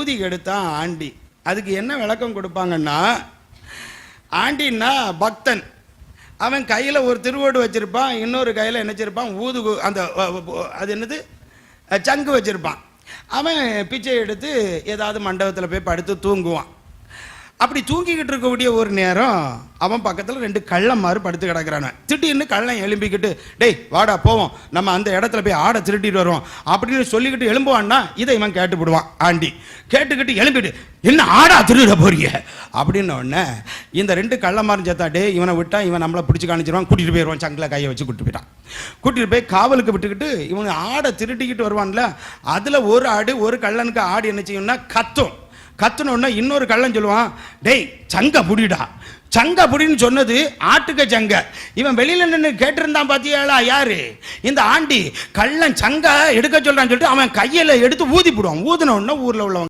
ஊதி கெடுத்தான் ஆண்டி. அதுக்கு என்ன விளக்கம் கொடுப்பாங்கன்னா, ஆண்டின்னா பக்தன், அவன் கையில் ஒரு திருவோடு வச்சுருப்பான், இன்னொரு கையில் என்ன வச்சுருப்பான், அந்த அது என்னது சங்கு வச்சுருப்பான். அவன் பிச்சை எடுத்து ஏதாவது மண்டபத்தில் போய் படுத்து தூங்குவான். அப்படி தூங்கிக்கிட்டு இருக்கக்கூடிய ஒரு நேரம் அவன் பக்கத்தில் 2 கள்ளம் மாதிரி படுத்து கிடக்கிறான். திடீர்னு கள்ளம் எழும்பிக்கிட்டு, டேய் வாடா போவோம், நம்ம அந்த இடத்துல போய் ஆடை திருட்டிட்டு வருவோம் அப்படின்னு சொல்லிக்கிட்டு எழும்புவான்னா இதை இவன் கேட்டுவிடுவான். ஆண்டி கேட்டுக்கிட்டு எழும்பிட்டு, என்ன ஆடா திருட போறிய அப்படின்ன உடனே இந்த 2 கள்ளமாரும் சேர்த்தா, டே இவனை விட்டா இவன் நம்மளை பிடிச்சி காணிச்சிருவான், கூட்டிகிட்டு போயிடுவான், சங்கில் கையை வச்சு கூட்டிட்டு போயிட்டான். கூட்டிகிட்டு போய் காவலுக்கு விட்டுக்கிட்டு இவங்க ஆடை திருட்டிக்கிட்டு வருவான்ல, அதில் ஒரு ஆடு, ஒரு கள்ளனுக்கு ஆடு என்ன செய்யும்னா கத்துனோன்னா இன்னொரு கள்ளன் சொல்லுவான், டேய் சங்க புடிடா, சங்க புடின்னு சொன்னது ஆட்டுக்க சங்க. இவன் வெளியில நின்று கேட்டிருந்தான் பாத்தியாளா, யாரு இந்த ஆண்டி. கள்ளன் சங்க எடுக்க சொல்றான்னு சொல்லிட்டு அவன் கையில எடுத்து ஊதி போடுவான். ஊதின உடனே ஊர்ல உள்ளவன்